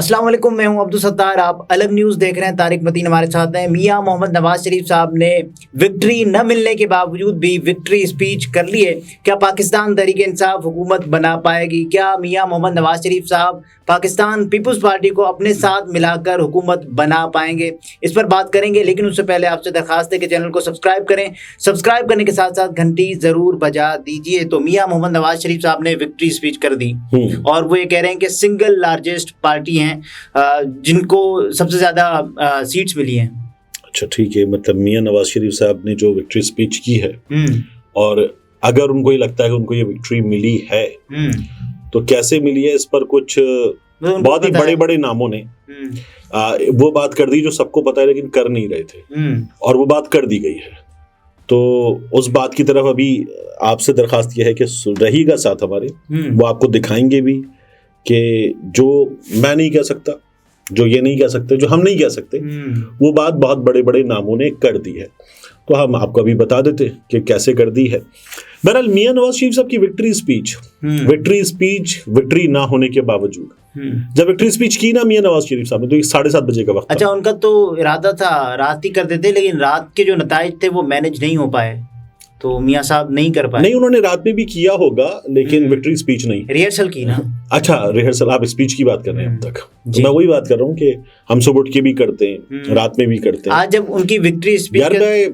अस्सलाम वालेकुम, मैं हूं अब्दुल सत्तार। आप अलग न्यूज़ देख रहे हैं। तारिक मतीन हमारे साथ हैं। मियां मोहम्मद नवाज शरीफ साहब ने विक्ट्री न मिलने के बावजूद भी विक्ट्री स्पीच कर ली है। क्या पाकिस्तान तहरीक इंसाफ हुकूमत बना पाएगी? क्या मियां मोहम्मद नवाज शरीफ साहब पाकिस्तान पीपल्स पार्टी को अपने साथ मिलाकर हुकूमत बना पाएंगे? इस पर बात करेंगे, लेकिन उससे पहले आपसे दरखास्त है कि चैनल को सब्सक्राइब करें। सब्सक्राइब करने के साथ साथ घंटी ज़रूर बजा दीजिए। तो मियां मोहम्मद नवाज शरीफ साहब ने विक्ट्री स्पीच कर दी और वो ये कह रहे हैं कि सिंगल लार्जेस्ट पार्टी हैं जिनको सबसे ज़्यादा सीट्स मिली हैं। अच्छा, ठीक है। मतलब मियां नवाज शरीफ साहब ने जो विक्ट्री स्पीच की है और अगर उनको ये लगता है कि उनको ये विक्ट्री मिली है तो कैसे मिली है, इस पर कुछ बहुत ही बड़े बड़े नामों ने वो बात कर दी जो सबको पता है लेकिन कर नहीं रहे थे, और वो बात कर दी गई है। तो उस बात की तरफ अभी आपसे दरखास्त यह है कि रहिएगा साथ हमारे, वो आपको दिखाएंगे भी कि जो मैं नहीं कह सकता, जो ये नहीं कह सकते, जो हम नहीं कह सकते, वो बात बहुत बड़े बड़े नामों ने कर दी है। तो हम आपको अभी बता देते कि कैसे कर दी है। बहरहाल मियां नवाज शरीफ साहब की विक्ट्री स्पीच विक्ट्री ना होने के बावजूद जब विक्ट्री स्पीच की ना मियां नवाज शरीफ साहब ने, तो 7:30 बजे का वक्त। अच्छा, उनका तो इरादा था रात ही कर देते, लेकिन रात के जो नताइज थे वो मैनेज नहीं हो पाए, तो मियां साहब नहीं कर पाए। नहीं, उन्होंने रात में भी किया होगा लेकिन विक्ट्री स्पीच नहीं, रिहर्सल की ना। अच्छा, रिहर्सल, आप स्पीच की बात कर रहे हैं अब तक, तो मैं वही बात कर रहा हूँ कि हम सुबह उठ के भी करते हैं, रात में भी करते हैं। आज जब उनकी विक्ट्री स्पीच, यार मैं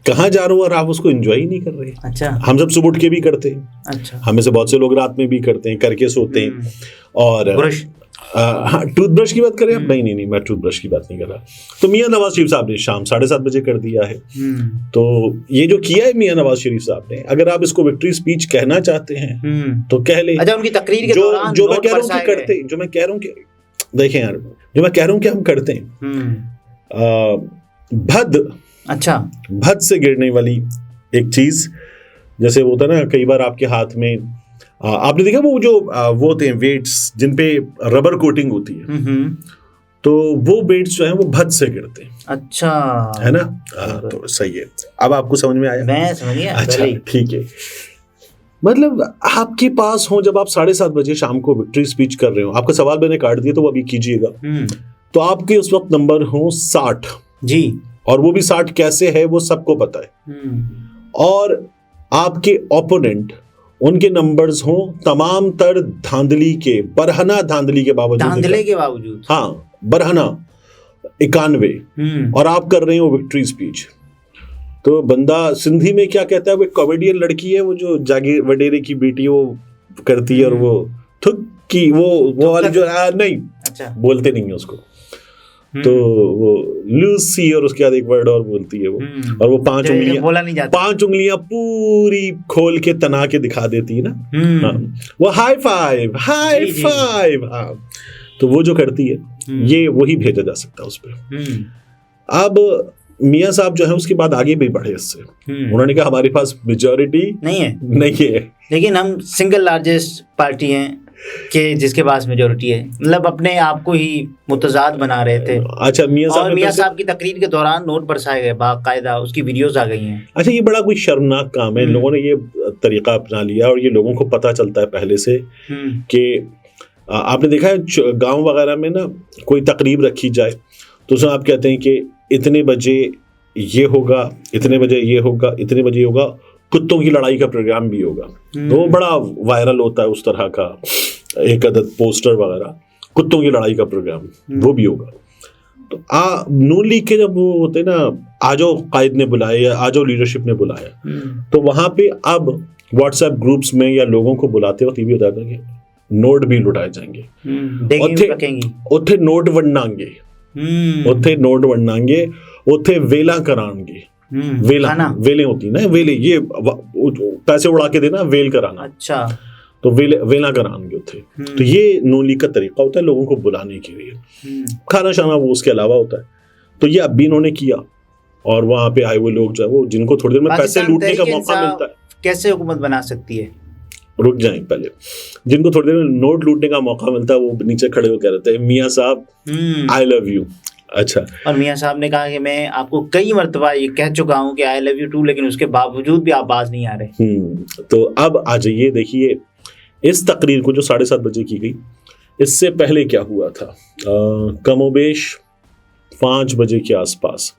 कहाँ जा रहा हूँ और आप उसको एंजॉय ही नहीं कर रहे। अच्छा, हम सब सुबह उठ के भी करते हैं। अच्छा, हमें से बहुत से लोग रात में भी करते हैं, करके सोते हैं। और ब्रश, हाँ, टूथब्रश की बात करें आप? नहीं, मैं टूथब्रश की बात नहीं कर रहा। तो मियां नवाज शरीफ साहब ने शाम 7:30 बजे कर दिया है। तो ये जो किया है मियां नवाज शरीफ साहब ने, अगर आप इसको विक्ट्री स्पीच कहना चाहते हैं तो कह ले। अच्छा, उनकी तकरीर के दौरान जो मैं कह रहा हूँ कि करते, जो मैं कह रहा हूँ कि देखें यार, जो मैं कह रहा हूँ कि हम करते हैं, भद से गिरने वाली एक चीज, जैसे वो होता है ना, कई बार आपके हाथ में आपने देखा वो जो वो होते हैं वेट्स जिन पे रबर कोटिंग होती है, तो वो वेट्स जो हैं वो भद से गिरते हैं। अच्छा, है ना? तो सही है। अब आपको समझ में आया? मैं समझ गया। अच्छा, ठीक है। मतलब आपके पास हो, जब आप 7:30 बजे शाम को विक्ट्री स्पीच कर रहे हो, आपका सवाल मैंने काट दिया तो वो अभी कीजिएगा। तो आपके उस वक्त नंबर हो 60 जी, और वो भी 60 कैसे है वो सबको पता है। और आपके ओपोनेंट, उनके नंबर्स हो तमाम तर धांधली के, बरहना धांधली के बावजूद, हाँ, बरहना 91, और आप कर रहे हो विक्ट्री स्पीच। तो बंदा सिंधी में क्या कहता है, वो कॉमेडियन लड़की है, वो जो जागीर वडेरे की बेटी वो करती है, और वो थुक्की वो वाली जो नहीं, अच्छा, बोलते नहीं है उसको, तो वो लूसी, और उसके बाद एक वर्ड और बोलती है वो, और वो 5 उंगलियां पूरी खोल के तना के दिखा देती है ना। हाँ, वो हाई फाइव। हाँ, तो वो जो करती है, ये वही भेजा जा सकता है उस पर। अब मियां साहब जो है उसके बाद आगे भी बढ़े इससे। उन्होंने कहा हमारे पास मेजॉरिटी नहीं है, लेकिन हम सिंगल लार्जेस्ट पार्टी हैं कि जिसके पास मेजॉरिटी है। मतलब अपने आप को ही मुतजाद बना रहे थे। अच्छा, मियां साहब की तकरीर के दौरान नोट बरसाए गए बाकायदा, उसकी वीडियोस आ गई हैं। अच्छा, ये बड़ा कोई शर्मनाक काम है। लोगों ने ये तरीका अपना लिया, और ये लोगों को पता चलता है पहले से कि आपने देखा है गांव वगैरह में ना, कोई तकरीब रखी जाए तो उसमें आप कहते हैं कि इतने बजे ये होगा, इतने बजे ये होगा, इतने बजे ये होगा, कुत्तों की लड़ाई का प्रोग्राम भी होगा। तो वो बड़ा वायरल होता है उस तरह का एक अदद पोस्टर वगैरह, कुत्तों की लड़ाई का प्रोग्राम, वो भी होगा। तो नून लीग के जब वो होते ना, आजो कायद ने बुलाया या आजो लीडरशिप ने बुलाया, तो वहां पे अब व्हाट्सएप ग्रुप्स में या लोगों को बुलाते वक्त ये भी होता है कि नोट भी लुटाए जाएंगे, उत्थे नोट वंडांगे, उत्थे नोट वंडांगे, उत्थे वेला कराएंगे। वेले होती ना, वेले, ये पैसे उड़ा के देना, वेल कराना। अच्छा, तो वेला कराएंगे उत्थे। तो ये नून लीग का तरीका होता है लोगों को बुलाने के लिए। खाना शाना वो उसके अलावा होता है। तो ये अब भी इन्होंने किया, और वहां पे आए हुए लोग जो है वो, जिनको थोड़ी देर में पैसे लूटने का मौका मिलता है। कैसे हुकूमत बना सकती है? रुक जाएं पहले, जिनको थोड़ी देर में नोट लूटने का मौका मिलता है वो नीचे खड़े होकर कहते हैं मियां साहब आई लव यू। अच्छा, और मियां साहब ने कहा कि मैं आपको कई मर्तबा ये कह चुका हूं कि आई लव यू टू, लेकिन उसके बावजूद भी आप बाज नहीं आ रहे। तो अब आ जाइए, देखिए इस तकरीर को जो 7:30 बजे की गई, इससे पहले क्या हुआ था, कमोबेश 5 बजे के आसपास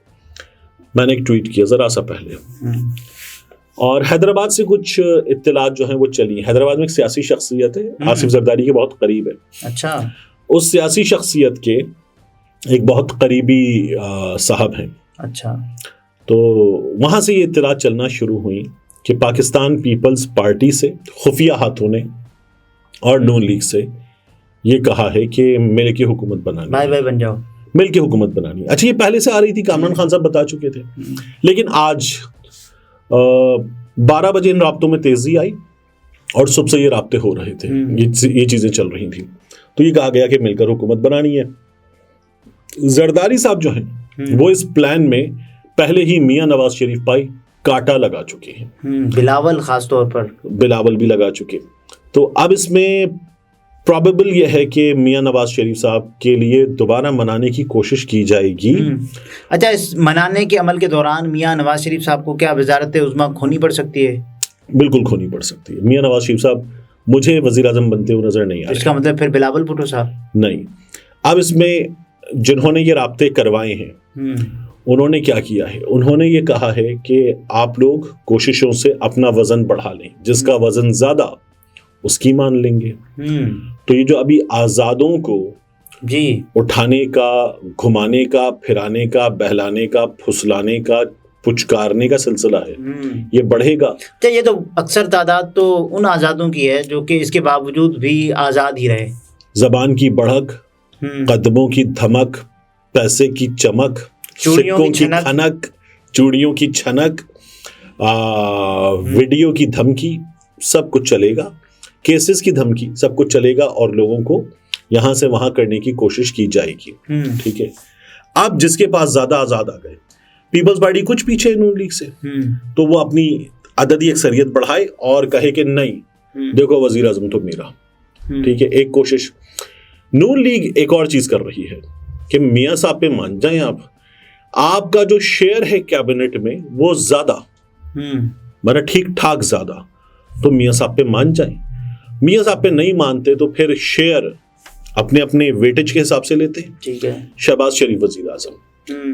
मैंने एक ट्वीट किया जरा सा पहले, और हैदराबाद से कुछ इत्तलात जो हैं वो चली। हैदराबाद में एक सियासी शख्सियत है, आसिफ जरदारी के बहुत करीब है। अच्छा। उस सियासी शख्सियत के एक बहुत करीबी साहब हैं। अच्छा। तो वहाँ से ये इत्तलात चलना शुरू हुई कि पाकिस्तान पीपल्स पार्टी से खुफिया हाथों ने और नून लीग से ये कहा है कि मिल के हुकूमत बनानी, भाई भाई बन जाओ, मिल के हुकूमत बनानी। अच्छा, ये पहले से आ रही थी, कामरान खान साहब बता चुके थे, लेकिन आज 12 बजे इन राब्तों में तेजी आई और सुबह से ये राब्ते हो रहे थे, ये चीजें चल रही थी। तो ये कहा गया कि मिलकर हुकूमत बनानी है। जरदारी साहब जो हैं वो इस प्लान में पहले ही मियां नवाज शरीफ पाई कांटा लगा चुके हैं, बिलावल खास तौर पर, बिलावल भी लगा चुके। तो अब इसमें प्रोबेबल यह है कि मियां नवाज शरीफ साहब के लिए दोबारा मनाने की कोशिश की जाएगी। अच्छा, इस मनाने के अमल के दौरान मियां नवाज शरीफ साहब को क्या वज़ारत उज़्मा खोनी पड़ सकती है? बिल्कुल खोनी पड़ सकती है। मियां नवाज शरीफ साहब मुझे वज़ीर आज़म बनते हुए नजर नहीं आ रहे। इसका मतलब फिर बिलावल भुट्टो साहब नहीं। अब इसमें जिन्होंने ये राब्ते करवाए हैं उन्होंने क्या किया है, उन्होंने ये कहा है कि आप लोग कोशिशों से अपना वजन बढ़ा लें, जिसका वजन ज्यादा उसकी मान लेंगे। तो ये जो अभी आजादों को जी उठाने का, घुमाने का, फिराने का, बहलाने का, फुसलाने का, पुचकारने का सिलसिला है, ये बढ़ेगा। तो ये तो अक्सर तादाद तो उन आजादों की है जो कि इसके बावजूद भी आजाद ही रहे। जबान की बढ़क, कदमों की धमक, पैसे की चमक, सिक्कों की खनक, चूड़ियों की छनक, वीडियो की धमकी, सब कुछ चलेगा। केसेस की धमकी, सब कुछ चलेगा और लोगों को यहां से वहां करने की कोशिश की जाएगी। ठीक है। अब जिसके पास ज्यादा आजाद आ गए, पीपल्स पार्टी कुछ पीछे है नून लीग से, तो वो अपनी अददी अक्सरियत बढ़ाए और कहे कि नहीं देखो वजीर आजम तो मेरा। ठीक है, एक कोशिश। नून लीग एक और चीज कर रही है कि मियां साहब पे मान जाएं आपका जो शेयर है कैबिनेट में वो ज्यादा, मतलब ठीक ठाक ज्यादा, तो मियां साहब पे मान जाएं। मियां साहब पे नहीं मानते तो फिर शेयर अपने अपने वेटेज के हिसाब से लेते हैं। ठीक है। शहबाज शरीफ वजीर आजम,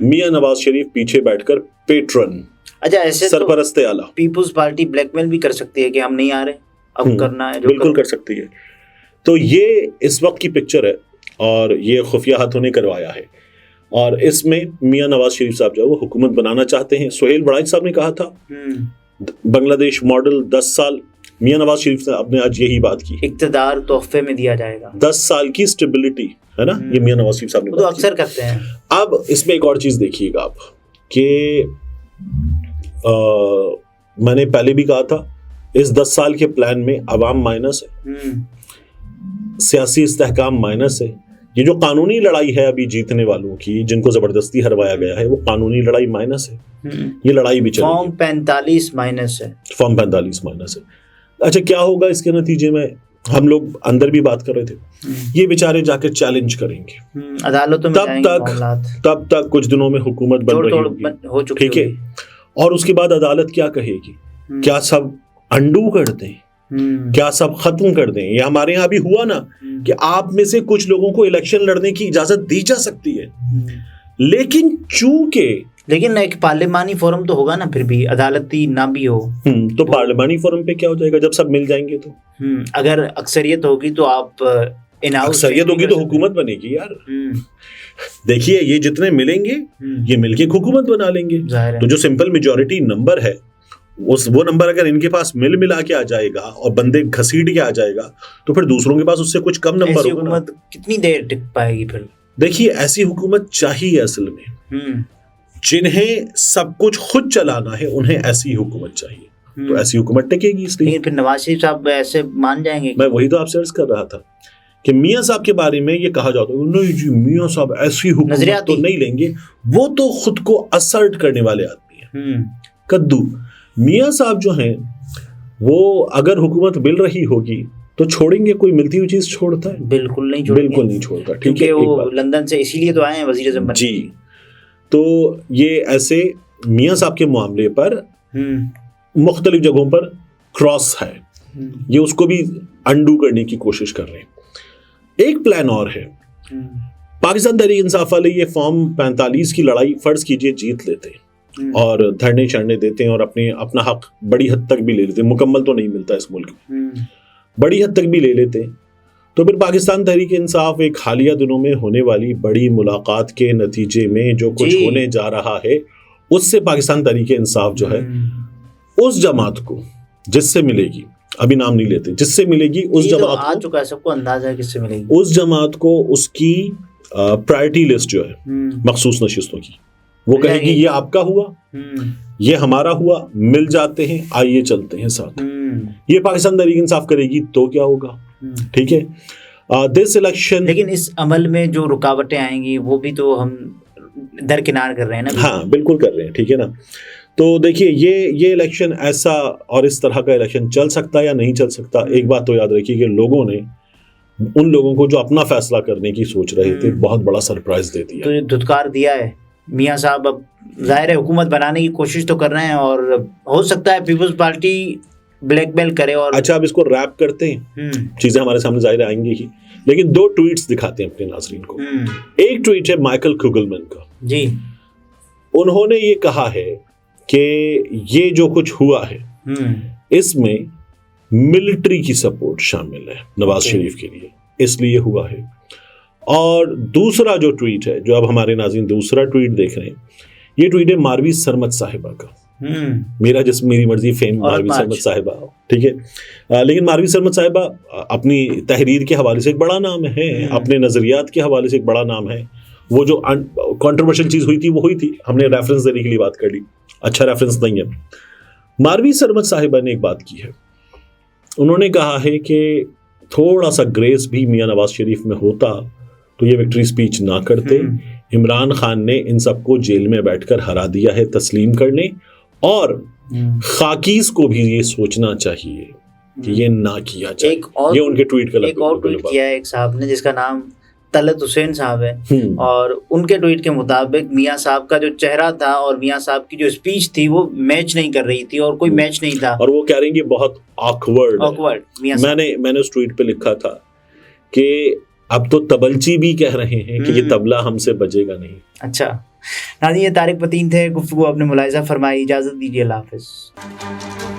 मियां नवाज शरीफ पीछे बैठकर पेट्रन, अच्छा ऐसे सरपरस्ते आला। पीपल्स पार्टी ब्लैकमेल भी कर सकती है कि हम नहीं आ रहे, अब करना है जो बिल्कुल कर सकती है। तो ये इस वक्त की पिक्चर है और ये खुफिया हाथों ने करवाया है और इसमें मियां नवाज शरीफ साहब जो है वो हुकूमत बनाना चाहते हैं। सुहेल बड़ाइच साहब ने कहा था बांग्लादेश मॉडल 10 साल, मियां नवाज शरीफ साहब ने आज यही बात की, इक्तदार तोहफे में दिया जाएगा, 10 साल की स्टेबिलिटी है ना, ये मियां नवाज शरीफ साहब ने तो अक्सर करते हैं। अब इसमें एक और चीज देखिएगा आप कि मैंने पहले भी कहा था इस 10 साल के प्लान में अवाम माइनस है, सियासी इस्तेहकाम माइनस है। ये जो कानूनी लड़ाई है अभी जीतने वालों की, जिनको जबरदस्ती हरवाया गया है, वो कानूनी लड़ाई माइनस है। ये लड़ाई भी चलेगी। फॉर्म 45 माइनस है, फॉर्म 45 माइनस है। अच्छा, क्या होगा इसके नतीजे में? हम लोग अंदर भी बात कर रहे थे, ये बेचारे जाकर चैलेंज करेंगे अदालतों में, तब तक कुछ दिनों में हुकूमत बन रही होगी। ठीक है, और उसके बाद अदालत क्या कहेगी? क्या सब अंडू कर दें, क्या सब खत्म कर दें? ये हमारे यहाँ भी हुआ ना कि आप में से कुछ लोगों को इलेक्शन लड़ने की इजाजत दी जा सकती है, लेकिन लेकिन एक पार्लिमानी फोरम तो होगा ना, फिर भी अदालती ना भी हो तो पार्लिमानी फोरम पे क्या हो जाएगा जब सब मिल जाएंगे? तो अगर अक्सरियत होगी तो आप अक्सरियत होगी तो हुकूमत बनेगी यार। देखिए ये जितने मिलेंगे ये मिलके हुकूमत बना लेंगे। तो जो सिंपल मेजॉरिटी नंबर है वो नंबर अगर इनके पास मिल मिला के आ जाएगा और बंदे घसीट के आ जाएगा तो फिर दूसरों के पास उससे कुछ कम नंबर होगा। हुकूमत कितनी देर टिक पाएगी फिर? देखिए ऐसी हुकूमत चाहिए असल में, जिन्हें सब कुछ खुद चलाना है उन्हें ऐसी हुकूमत चाहिए, तो ऐसी हुकूमत टिकेगी। इसलिए लेकिन फिर नवाज शरीफ साहब ऐसे मान जाएंगे? मैं वही तो आपसे अर्ज कर रहा था कि मियां साहब के बारे में ये कहा जाता है नहीं जी मियां साहब ऐसी हुकूमत तो नहीं लेंगे, वो तो खुद को असर्ट करने वाले आदमी है कद्दू। मियां साहब जो हैं वो अगर हुकूमत मिल रही होगी तो छोड़ेंगे? कोई मिलती हुई चीज छोड़ता है? बिल्कुल नहीं छोड़ेंगे, बिल्कुल नहीं छोड़ता। ठीक है, वो लंदन से इसीलिए तो आए हैं वजीर आज़म जी। तो ये ऐसे मियां साहब के मामले पर मुख्तलिफ जगहों पर क्रॉस है, ये उसको भी अंडू करने की कोशिश कर रहे हैं। एक प्लान और है। पाकिस्तान तहरीक इंसाफ वाले ये फॉर्म 45 की लड़ाई फर्ज कीजिए जीत लेते हैं और धरने चढ़ने देते हैं और अपना हक बड़ी हद तक भी ले लेते हैं, मुकम्मल तो नहीं मिलता इस मुल्क में, बड़ी हद तक भी ले लेते हैं, तो फिर पाकिस्तान तहरीक इंसाफ एक हालिया दिनों में होने वाली बड़ी मुलाकात के नतीजे में जो कुछ होने जा रहा है उससे पाकिस्तान तहरीक इंसाफ जो है उस जमात को जिससे मिलेगी, अभी नाम नहीं लेते, जिससे मिलेगी उस जमात तो आ चुका है, सबको अंदाजा है किससे मिलेगी, उस जमात को उसकी प्रायोरिटी लिस्ट जो है मखसूस नशिस्तों की वो कहेगी ये आपका हुआ, ये हमारा हुआ, मिल जाते हैं, आइए चलते हैं साथ। ये पाकिस्तान तहरीक इंसाफ करेगी तो क्या होगा, ठीक है। दिस इलेक्शन, लेकिन इस अमल में जो रुकावटें आएंगी वो भी तो हम दरकिनार कर रहे हैं ना। हाँ बिल्कुल कर रहे हैं, ठीक है ना। तो देखिए ये इलेक्शन ऐसा और इस तरह का इलेक्शन चल सकता है या नहीं चल सकता, एक बात तो याद रखिए कि लोगों ने उन लोगों को जो अपना फैसला करने की सोच रहे थे बहुत बड़ा सरप्राइज दे दिया, तो ये धुतकार दिया है मियां साहब। अब जाहिर है हुकूमत बनाने की कोशिश तो कर रहे हैं और हो सकता है पीपल्स पार्टी ब्लैकमेल करे। और अच्छा अब इसको रैप करते हैं, चीजें हमारे सामने जाहिर आएंगी ही, लेकिन 2 ट्वीट्स दिखाते हैं अपने नाज़रीन को। एक ट्वीट है माइकल कुगलमैन का जी, उन्होंने ये कहा है कि ये जो कुछ हुआ है इसमें मिलिट्री की सपोर्ट शामिल है नवाज शरीफ के लिए, इसलिए हुआ है। और दूसरा जो ट्वीट है, जो अब हमारे नाज़रीन दूसरा ट्वीट देख रहे हैं, ये ट्वीट है मारवी सरमत साहिबा का। मेरी मर्जी फेम मारवी सरमत साहिबा, ठीक है। लेकिन मारवी सरमत साहिबा अपनी तहरीर के हवाले से एक बड़ा नाम है, अपने नजरियात के हवाले से एक बड़ा नाम है। वो जो कंट्रोवर्शियल चीज हुई थी वो हुई थी, हमने रेफरेंस देने के लिए बात कर ली, अच्छा रेफरेंस नहीं है। मारवी सरमत साहिबा ने एक बात की है, उन्होंने कहा है कि थोड़ा सा ग्रेस भी मियां नवाज शरीफ में होता तो ये विक्ट्री स्पीच ना करते। इमरान खान ने इन सबको जेल में बैठकर हरा दिया है तस्लीम करने, और खाकीज को भी ये सोचना चाहिए कि ये ना किया जाए। ये उनके ट्वीट का एक और ट्वीट किया है एक साहब ने जिसका नाम तलत हुसैन साहब है, और उनके ट्वीट के मुताबिक मियां साहब का जो चेहरा था और मियां साहब की जो स्पीच थी वो मैच नहीं कर रही थी और कोई मैच नहीं था, और वो कह रहे हैं कि बहुत ऑकवर्ड। मैंने उस ट्वीट पे लिखा था कि अब तो तबलची भी कह रहे हैं कि ये तबला हमसे बजेगा नहीं। अच्छा नाज़रीन, ये तारिक पतीन थे, गुफ्तगू आपने मुलाहिज़ा फरमाई, इजाज़त दीजिए, अल्लाह हाफ़िज़।